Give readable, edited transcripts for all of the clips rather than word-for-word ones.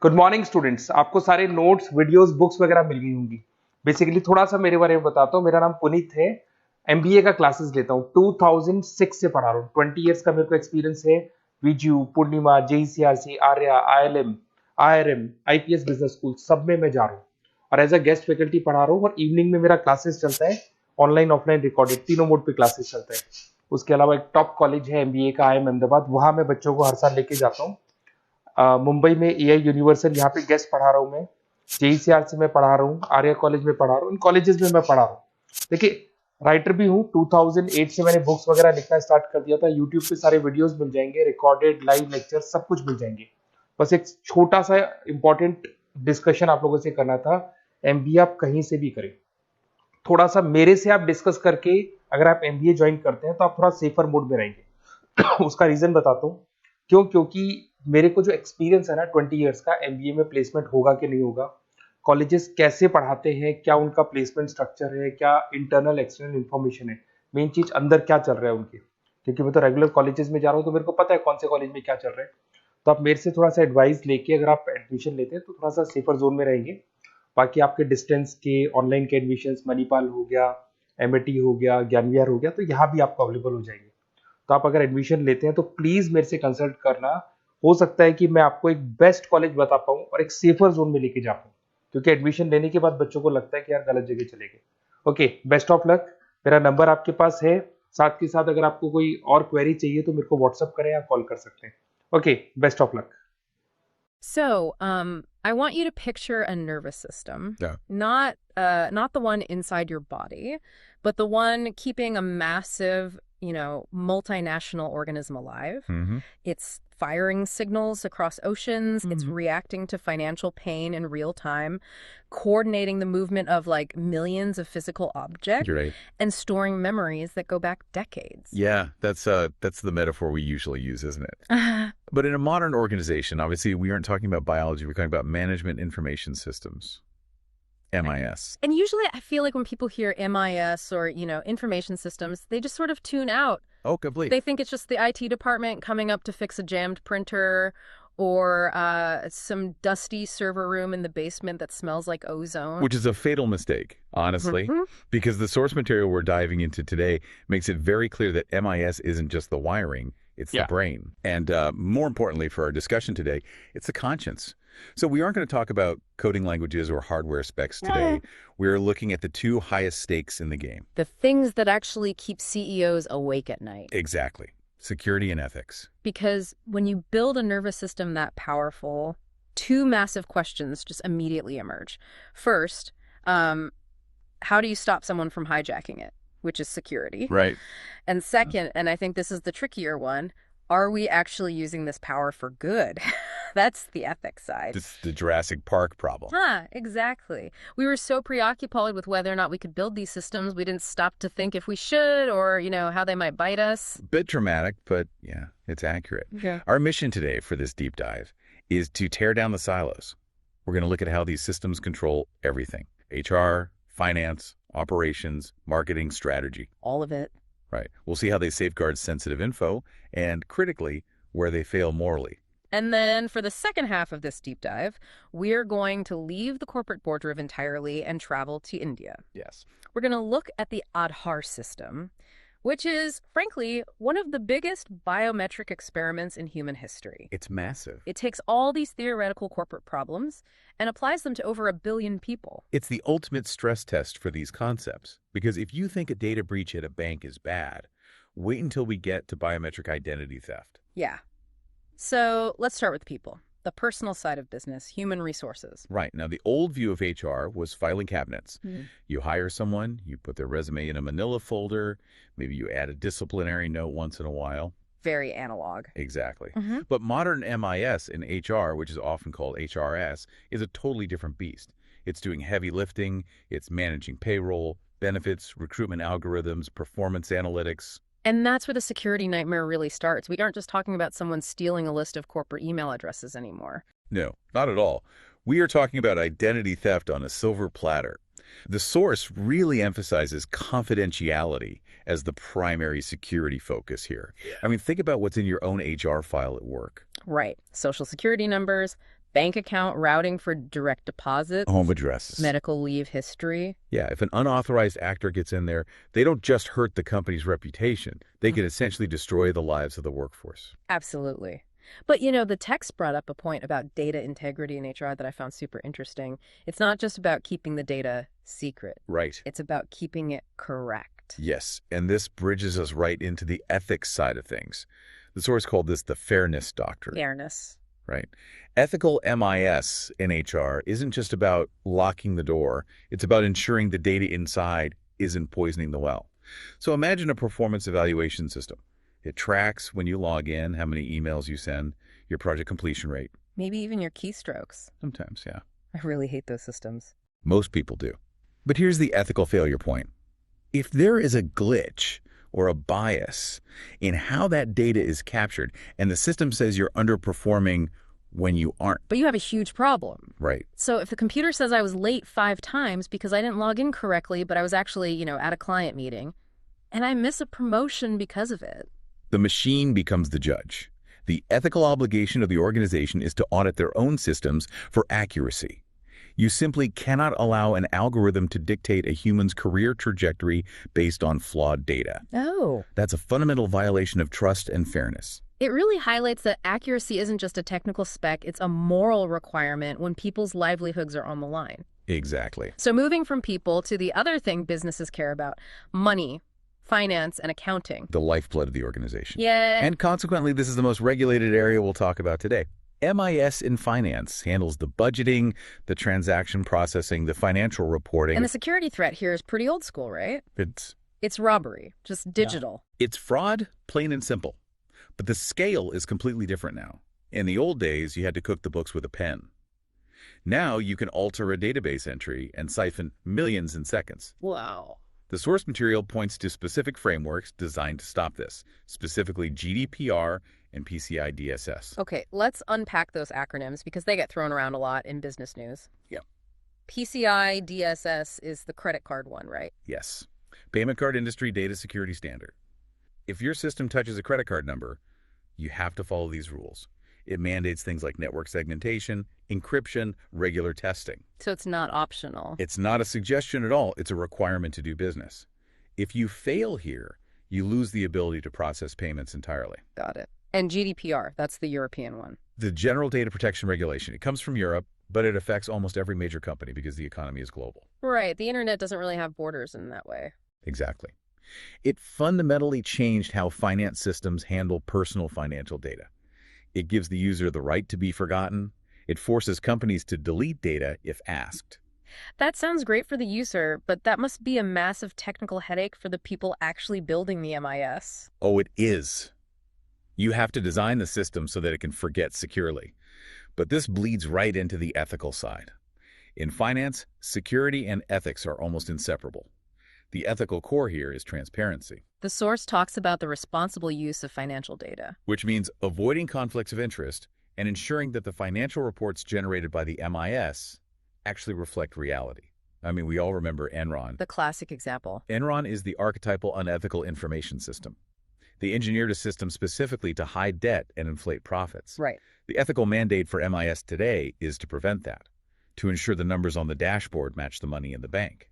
Good morning students. आपको सारे notes videos books वगैरह मिल गई होंगी। बेसिकली थोड़ा सा मेरे बारे में बताता हूँ। मेरा नाम पुनीत है। एमबीए का क्लासेस लेता हूँ। 2006 से पढ़ा रहा हूँ। 20 इयर्स का मेरे को एक्सपीरियंस है। VGU, Poornima, JECRC, Arya, ILM, IRM, IPS business school सब में मैं जा रहा हूँ और एज अ गेस्ट फैकल्टी पढ़ा रहा हूँ। और इवनिंग में मेरा क्लासेस चलता है, ऑनलाइन ऑफलाइन रिकॉर्डेड, तीनों मोड पे क्लासेस चलता है। उसके अलावा एक टॉप कॉलेज है एमबीए का, आईएम अहमदाबाद, वहां मैं बच्चों को हर साल लेके जाता हूँ। मुंबई में एआई यूनिवर्सल, यहाँ पे गेस्ट पढ़ा रहा हूँ मैं। जेईसीआरसी में पढ़ा रहा हूँ, आर्या कॉलेज में पढ़ा रहा हूँ। इन कॉलेजेस में मैं पढ़ा रहा हूँ। देखिए, राइटर भी हूँ। 2008 से मैंने बुक्स वगैरह लिखना स्टार्ट कर दिया था। यूट्यूब पे सारे वीडियोस मिल जाएंगे, रिकॉर्डेड लाइव लेक्चर सब कुछ मिल जाएंगे। बस एक छोटा सा इंपॉर्टेंट डिस्कशन आप लोगों से करना था। एमबीए आप कहीं से भी करें, थोड़ा सा मेरे से आप डिस्कस करके अगर आप एमबीए ज्वाइन करते हैं तो आप थोड़ा सेफर मोड में रहेंगे। उसका रीजन बताता हूँ क्यों। क्योंकि मेरे को जो एक्सपीरियंस है ना 20 इयर्स का, एमबीए में प्लेसमेंट होगा कि नहीं होगा, कॉलेजेस कैसे पढ़ाते हैं, क्या उनका प्लेसमेंट स्ट्रक्चर है, क्या इंटरनल एक्सटर्नल इन्फॉर्मेशन है, मेन चीज अंदर क्या चल रहा है उनके। क्योंकि मैं तो रेगुलर कॉलेजेस में जा रहा हूँ तो मेरे को पता है कौन से कॉलेज में क्या चल रहा है। तो आप मेरे से थोड़ा सा एडवाइस लेके अगर आप एडमिशन लेते हैं तो थोड़ा सा सेफर जोन में रहेंगे। बाकी आपके डिस्टेंस के ऑनलाइन के एडमिशन, मणिपाल हो गया, एमएटी हो गया, ज्ञान विहार हो गया, तो यहाँ भी आपको अवेलेबल हो जाएंगे। तो आप अगर एडमिशन लेते हैं तो प्लीज मेरे से कंसल्ट करना। हो सकता है कि मैं आपको एक बेस्ट कॉलेज बता पाऊं और एक सेफर जोन में लेके जा पाऊं। क्योंकि एडमिशन लेने के बाद बच्चों को लगता है कि यार गलत जगह चले गए। Okay, best of luck. मेरा नंबर आपके पास है। साथ के साथ अगर आपको कोई और क्वेरी चाहिए तो मेरे को व्हाट्सअप करें या कॉल कर सकते हैं। Okay, best of luck. So, I want you to picture a nervous system, Yeah. not the one inside your body, but the one keeping a massive, multinational organism alive. Mm-hmm. It's firing signals across oceans, it's Mhm. reacting to financial pain in real time, coordinating the movement of like millions of physical objects, You're right. and storing memories that go back decades. Yeah, that's the metaphor we usually use, isn't it? But in a modern organization, obviously we aren't talking about biology, we're talking about management information systems. MIS. And usually I feel like when people hear MIS or, information systems, they just sort of tune out. Oh, complete. They think it's just the IT department coming up to fix a jammed printer or some dusty server room in the basement that smells like ozone. Which is a fatal mistake, honestly, because the source material we're diving into today makes it very clear that MIS isn't just the wiring, it's the brain. And more importantly for our discussion today, it's the conscience. So we aren't going to talk about coding languages or hardware specs today. We're looking at the two highest stakes in the game. The things that actually keep CEOs awake at night. Exactly. Security and ethics. Because when you build a nervous system that powerful, two massive questions just immediately emerge. First, how do you stop someone from hijacking it, which is security? Right. And second, and I think this is the trickier one, are we actually using this power for good? That's the ethics side. It's the Jurassic Park problem. Exactly. We were so preoccupied with whether or not we could build these systems, we didn't stop to think if we should or, how they might bite us. Bit dramatic, but yeah, it's accurate. Yeah. Our mission today for this deep dive is to tear down the silos. We're going to look at how these systems control everything. HR, finance, operations, marketing, strategy. All of it. Right. We'll see how they safeguard sensitive info and, critically, where they fail morally. And then for the second half of this deep dive, we're going to leave the corporate boardroom entirely and travel to India. Yes. We're going to look at the Aadhaar system, which is, frankly, one of the biggest biometric experiments in human history. It's massive. It takes all these theoretical corporate problems and applies them to over 1 billion people. It's the ultimate stress test for these concepts, because if you think a data breach at a bank is bad, wait until we get to biometric identity theft. Yeah. So let's start with people, the personal side of business, human resources. Right. Now, the old view of HR was filing cabinets. Mm. You hire someone, you put their resume in a manila folder, maybe you add a disciplinary note once in a while. Very analog. Exactly. Mm-hmm. But modern MIS in HR, which is often called HRS, is a totally different beast. It's doing heavy lifting, it's managing payroll, benefits, recruitment algorithms, performance analytics. And that's where the security nightmare really starts. We aren't just talking about someone stealing a list of corporate email addresses anymore. No, not at all. We are talking about identity theft on a silver platter. The source really emphasizes confidentiality as the primary security focus here. I mean, think about what's in your own HR file at work. Right. Social security numbers, bank account routing for direct deposits, Home addresses. medical leave history. Yeah, if an unauthorized actor gets in there, they don't just hurt the company's reputation. They can essentially destroy the lives of the workforce. Absolutely. But, you know, the text brought up a point about data integrity in HR that I found super interesting. It's not just about keeping the data secret. Right. It's about keeping it correct. Yes, and this bridges us right into the ethics side of things. The source called this the fairness doctrine. Fairness. Right. Ethical MIS in HR isn't just about locking the door. It's about ensuring the data inside isn't poisoning the well. So imagine a performance evaluation system. It tracks when you log in, how many emails you send, your project completion rate. Maybe even your keystrokes. Sometimes, yeah. I really hate those systems. Most people do. But here's the ethical failure point. If there is a glitch or a bias in how that data is captured, and the system says you're underperforming when you aren't. But you have a huge problem. Right. So if the computer says I was late 5 times because I didn't log in correctly, but I was actually, at a client meeting, and I miss a promotion because of it. The machine becomes the judge. The ethical obligation of the organization is to audit their own systems for accuracy. You simply cannot allow an algorithm to dictate a human's career trajectory based on flawed data. Oh. That's a fundamental violation of trust and fairness. It really highlights that accuracy isn't just a technical spec, it's a moral requirement when people's livelihoods are on the line. Exactly. So moving from people to the other thing businesses care about, money, finance, and accounting. The lifeblood of the organization. Yeah. And consequently, this is the most regulated area we'll talk about today. MIS in finance handles the budgeting, the transaction processing, the financial reporting. And the security threat here is pretty old school, right? It's robbery, just digital. It's fraud, plain and simple. But the scale is completely different now. In the old days, you had to cook the books with a pen. Now you can alter a database entry and siphon millions in seconds. Wow. The source material points to specific frameworks designed to stop this, specifically GDPR and PCI DSS. Okay, let's unpack those acronyms because they get thrown around a lot in business news. Yeah. PCI DSS is the credit card one, right? Yes. Payment Card Industry Data Security Standard. If your system touches a credit card number, you have to follow these rules. It mandates things like network segmentation, encryption, regular testing. So it's not optional. It's not a suggestion at all. It's a requirement to do business. If you fail here, you lose the ability to process payments entirely. Got it. And GDPR, that's the European one. The General Data Protection Regulation. It comes from Europe, but it affects almost every major company because the economy is global. Right. The internet doesn't really have borders in that way. Exactly. It fundamentally changed how finance systems handle personal financial data. It gives the user the right to be forgotten. It forces companies to delete data if asked. That sounds great for the user, but that must be a massive technical headache for the people actually building the MIS. Oh, it is. You have to design the system so that it can forget securely. But this bleeds right into the ethical side. In finance, security and ethics are almost inseparable. The ethical core here is transparency. The source talks about the responsible use of financial data, which means avoiding conflicts of interest and ensuring that the financial reports generated by the MIS actually reflect reality. I mean, we all remember Enron. the classic example. Enron is the archetypal unethical information system. They engineered a system specifically to hide debt and inflate profits. Right. The ethical mandate for MIS today is to prevent that, to ensure the numbers on the dashboard match the money in the bank.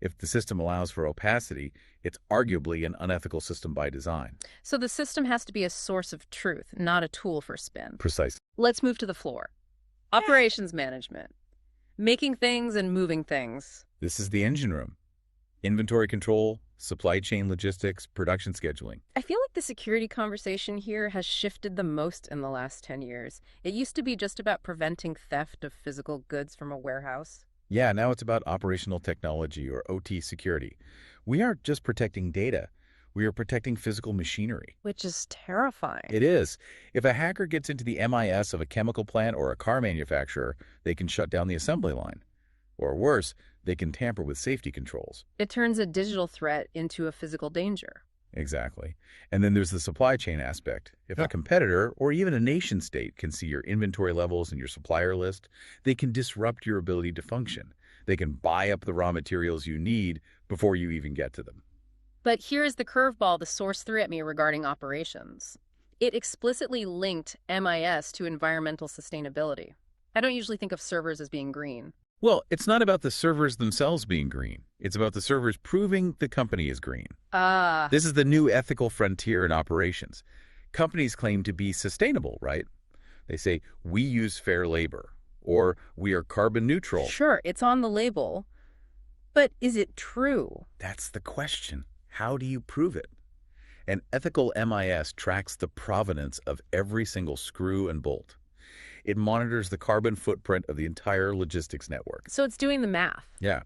If the system allows for opacity, it's arguably an unethical system by design. So the system has to be a source of truth, not a tool for spin. Precisely. Let's move to the floor. Operations management. Making things and moving things. This is the engine room. Inventory control, supply chain logistics, production scheduling. I feel like the security conversation here has shifted the most in the last 10 years. It used to be just about preventing theft of physical goods from a warehouse. Yeah, now it's about operational technology or OT security. We aren't just protecting data. We are protecting physical machinery. Which is terrifying. It is. If a hacker gets into the MIS of a chemical plant or a car manufacturer, they can shut down the assembly line. Or worse, they can tamper with safety controls. It turns a digital threat into a physical danger. Exactly. And then there's the supply chain aspect. If a competitor or even a nation state can see your inventory levels and your supplier list, they can disrupt your ability to function. They can buy up the raw materials you need before you even get to them. But here's the curveball the source threw at me regarding operations. It explicitly linked MIS to environmental sustainability. I don't usually think of servers as being green. Well, it's not about the servers themselves being green. It's about the servers proving the company is green. Ah. This is the new ethical frontier in operations. Companies claim to be sustainable, right? They say, we use fair labor, or we are carbon neutral. Sure, it's on the label. But is it true? That's the question. How do you prove it? An ethical MIS tracks the provenance of every single screw and bolt. It monitors the carbon footprint of the entire logistics network. So it's doing the math. Yeah.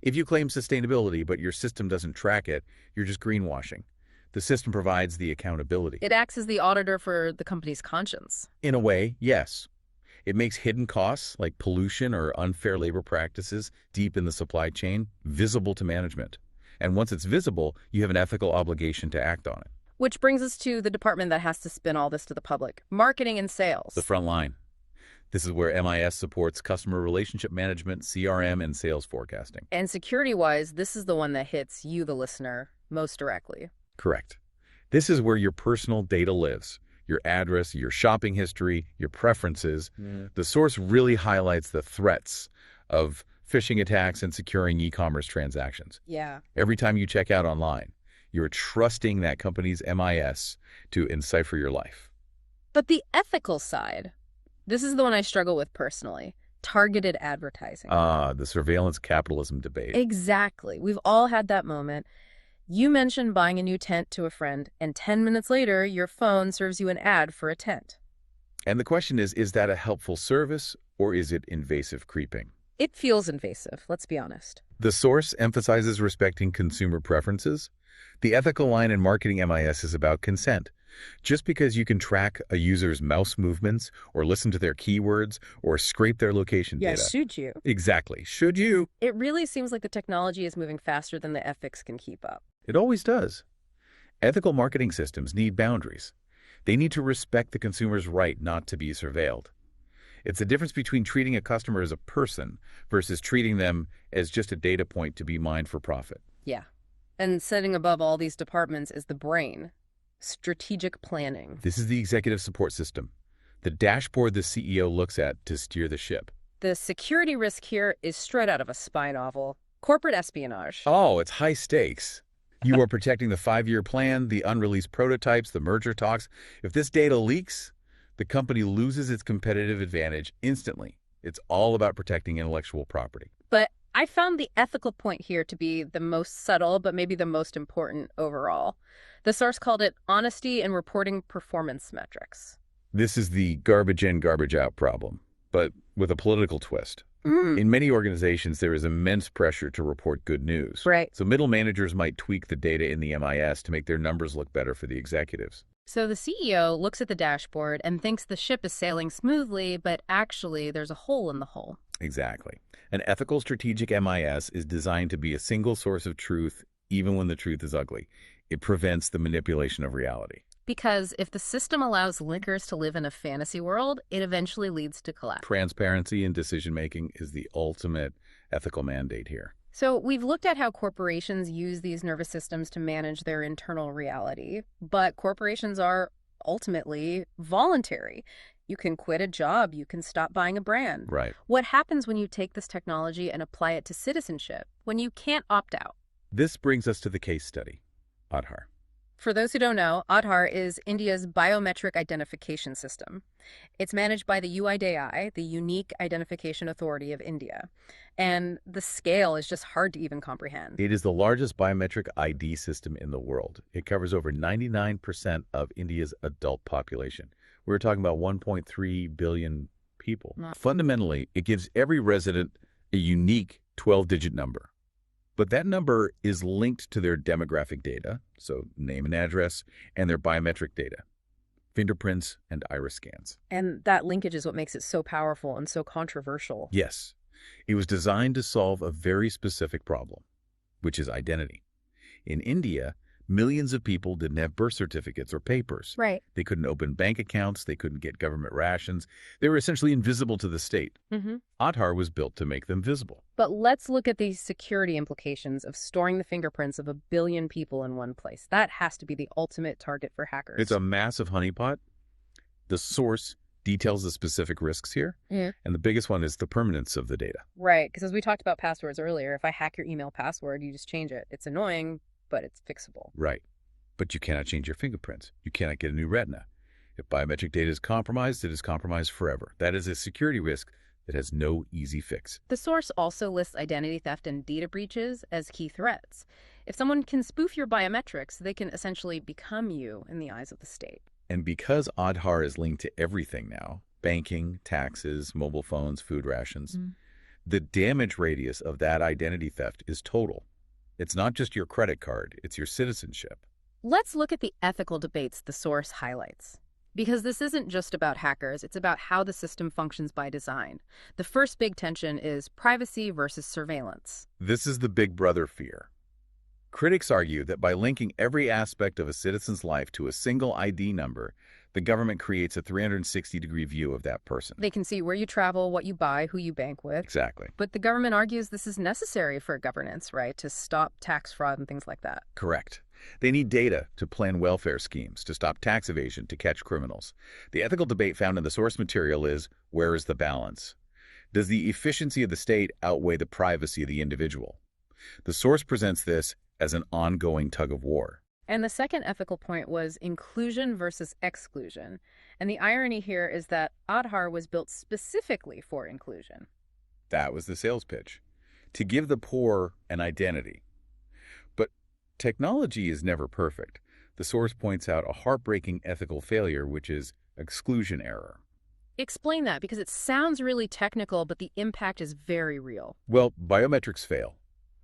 If you claim sustainability, but your system doesn't track it, you're just greenwashing. The system provides the accountability. It acts as the auditor for the company's conscience. In a way, yes. It makes hidden costs, like pollution or unfair labor practices deep in the supply chain, visible to management. And once it's visible, you have an ethical obligation to act on it. Which brings us to the department that has to spin all this to the public. Marketing and sales. The front line. This is where MIS supports customer relationship management, CRM, and sales forecasting. And security-wise, this is the one that hits you, the listener, most directly. Correct. This is where your personal data lives. Your address, your shopping history, your preferences. The source really highlights the threats of phishing attacks and securing e-commerce transactions. Yeah. Every time you check out online, you're trusting that company's MIS to encipher your life. But the ethical side, this is the one I struggle with personally. Targeted advertising. The surveillance capitalism debate. Exactly. We've all had that moment. You mentioned buying a new tent to a friend, and 10 minutes later, your phone serves you an ad for a tent. And the question is that a helpful service or is it invasive creeping? It feels invasive, let's be honest. The source emphasizes respecting consumer preferences. The ethical line in marketing MIS is about consent. Just because you can track a user's mouse movements or listen to their keywords or scrape their location data. Should you? Exactly. Should you? It really seems like the technology is moving faster than the ethics can keep up. It always does. Ethical marketing systems need boundaries. They need to respect the consumer's right not to be surveilled. It's the difference between treating a customer as a person versus treating them as just a data point to be mined for profit. Yeah. And sitting above all these departments is the brain. Strategic planning. This is the executive support system, the dashboard the CEO looks at to steer the ship. The security risk here is straight out of a spy novel. Corporate espionage. Oh, it's high stakes. You are protecting the 5-year plan, the unreleased prototypes, the merger talks. If this data leaks, the company loses its competitive advantage instantly. It's all about protecting intellectual property. But I found the ethical point here to be the most subtle, but maybe the most important overall. The source called it honesty in reporting performance metrics. This is the garbage in, garbage out problem, but with a political twist. In many organizations, there is immense pressure to report good news. Right. So middle managers might tweak the data in the MIS to make their numbers look better for the executives. So the CEO looks at the dashboard and thinks the ship is sailing smoothly, but actually there's a hole in the hull. Exactly. An ethical strategic MIS is designed to be a single source of truth, even when the truth is ugly. It prevents the manipulation of reality. Because if the system allows lickers to live in a fantasy world, it eventually leads to collapse. Transparency in decision-making is the ultimate ethical mandate here. So we've looked at how corporations use these nervous systems to manage their internal reality, but corporations are ultimately voluntary. You can quit a job, you can stop buying a brand. Right. What happens when you take this technology and apply it to citizenship, when you can't opt out? This brings us to the case study, Aadhaar. For those who don't know, Aadhaar is India's biometric identification system. It's managed by the UIDAI, the Unique Identification Authority of India. And the scale is just hard to even comprehend. It is the largest biometric ID system in the world. It covers over 99% of India's adult population. We're talking about 1.3 billion people. Fundamentally, it gives every resident a unique 12-digit number. But that number is linked to their demographic data, so name and address, and their biometric data, fingerprints and iris scans. And that linkage is what makes it so powerful and so controversial. Yes, it was designed to solve a very specific problem, which is identity. In India, millions of people didn't have birth certificates or papers. Right. They couldn't open bank accounts. They couldn't get government rations. They were essentially invisible to the state. Aadhaar was built to make them visible. But let's look at the security implications of storing the fingerprints of 1 billion people in one place. That has to be the ultimate target for hackers. It's a massive honeypot. The source details the specific risks here. Yeah. And the biggest one is the permanence of the data. Right, because as we talked about passwords earlier, if I hack your email password, you just change it. It's annoying, but it's fixable. Right. But you cannot change your fingerprints. You cannot get a new retina. If biometric data is compromised, it is compromised forever. That is a security risk that has no easy fix. The source also lists identity theft and data breaches as key threats. If someone can spoof your biometrics, they can essentially become you in the eyes of the state. And because Aadhaar is linked to everything now, banking, taxes, mobile phones, food rations, the damage radius of that identity theft is total. It's not just your credit card, it's your citizenship. Let's look at the ethical debates the source highlights. Because this isn't just about hackers, it's about how the system functions by design. The first big tension is privacy versus surveillance. This is the big brother fear. Critics argue that by linking every aspect of a citizen's life to a single ID number, the government creates a 360-degree view of that person. They can see where you travel, what you buy, who you bank with. Exactly. But the government argues this is necessary for governance, right? To stop tax fraud and things like that. Correct. They need data to plan welfare schemes, to stop tax evasion, to catch criminals. The ethical debate found in the source material is, where is the balance? Does the efficiency of the state outweigh the privacy of the individual? The source presents this as an ongoing tug of war. And the second ethical point was inclusion versus exclusion. And the irony here is that Aadhaar was built specifically for inclusion. That was the sales pitch, to give the poor an identity. But technology is never perfect. The source points out a heartbreaking ethical failure, which is exclusion error. Explain that, because it sounds really technical, but the impact is very real. Well, biometrics fail.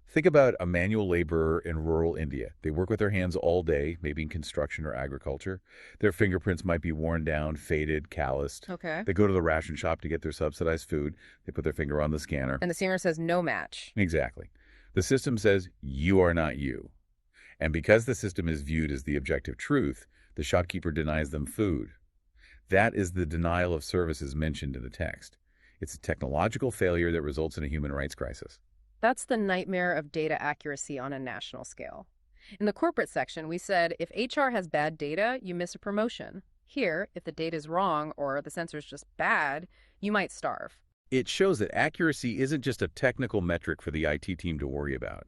Think about a manual laborer in rural India. They work with their hands all day, maybe in construction or agriculture. Their fingerprints might be worn down, faded, calloused. Okay. They go to the ration shop to get their subsidized food. They put their finger on the scanner. And the scanner says no match. Exactly. The system says, you are not you. And because the system is viewed as the objective truth, the shopkeeper denies them food. That is the denial of services mentioned in the text. It's a technological failure that results in a human rights crisis. That's the nightmare of data accuracy on a national scale. In the corporate section, we said if HR has bad data, you miss a promotion. Here, if the data is wrong or the sensor is just bad, you might starve. It shows that accuracy isn't just a technical metric for the IT team to worry about.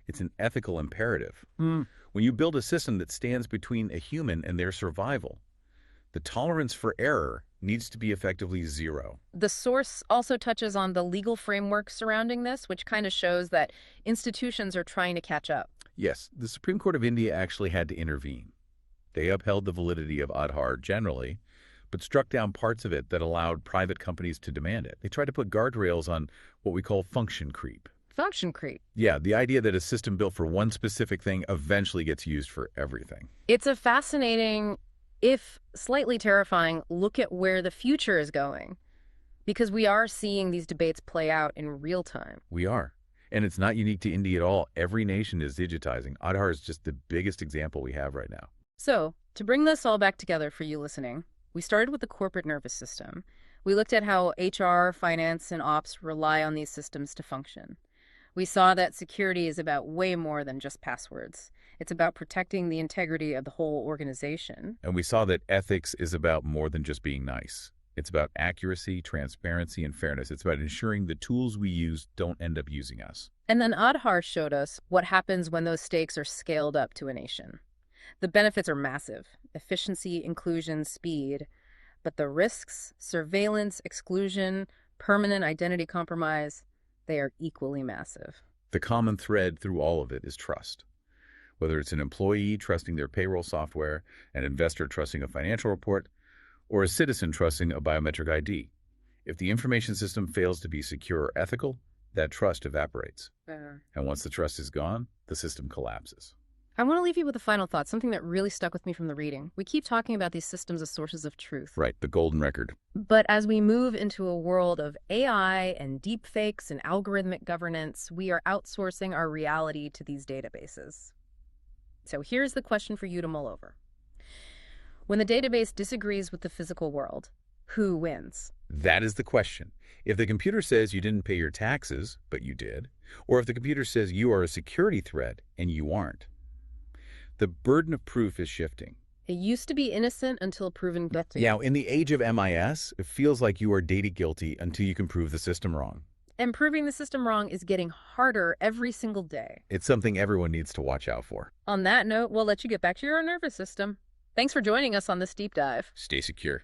It's an ethical imperative. When you build a system that stands between a human and their survival, the tolerance for error needs to be effectively zero. The source also touches on the legal framework surrounding this, which kind of shows that institutions are trying to catch up. Yes, the Supreme Court of India actually had to intervene. They upheld the validity of Aadhaar generally, but struck down parts of it that allowed private companies to demand it. They tried to put guardrails on what we call function creep. Function creep. Yeah, the idea that a system built for one specific thing eventually gets used for everything. It's a fascinating, if slightly terrifying, look at where the future is going. Because we are seeing these debates play out in real time. We are. And it's not unique to India at all. Every nation is digitizing. Aadhaar is just the biggest example we have right now. So, to bring this all back together for you listening, we started with the corporate nervous system. We looked at how HR, finance, and ops rely on these systems to function. We saw that security is about way more than just passwords. It's about protecting the integrity of the whole organization. And we saw that ethics is about more than just being nice. It's about accuracy, transparency, and fairness. It's about ensuring the tools we use don't end up using us. And then Aadhaar showed us what happens when those stakes are scaled up to a nation. The benefits are massive: efficiency, inclusion, speed. But the risks, surveillance, exclusion, permanent identity compromise, they are equally massive. The common thread through all of it is trust. Whether it's an employee trusting their payroll software, an investor trusting a financial report, or a citizen trusting a biometric ID. If the information system fails to be secure or ethical, that trust evaporates. And once the trust is gone, the system collapses. I want to leave you with a final thought, something that really stuck with me from the reading. We keep talking about these systems as sources of truth. Right, the golden record. But as we move into a world of AI and deepfakes and algorithmic governance, we are outsourcing our reality to these databases. So here's the question for you to mull over. When the database disagrees with the physical world, who wins? That is the question. If the computer says you didn't pay your taxes, but you did, or if the computer says you are a security threat and you aren't, the burden of proof is shifting. It used to be innocent until proven guilty. Yeah, in the age of MIS, it feels like you are data guilty until you can prove the system wrong. And proving the system wrong is getting harder every single day. It's something everyone needs to watch out for. On that note, we'll let you get back to your nervous system. Thanks for joining us on this deep dive. Stay secure.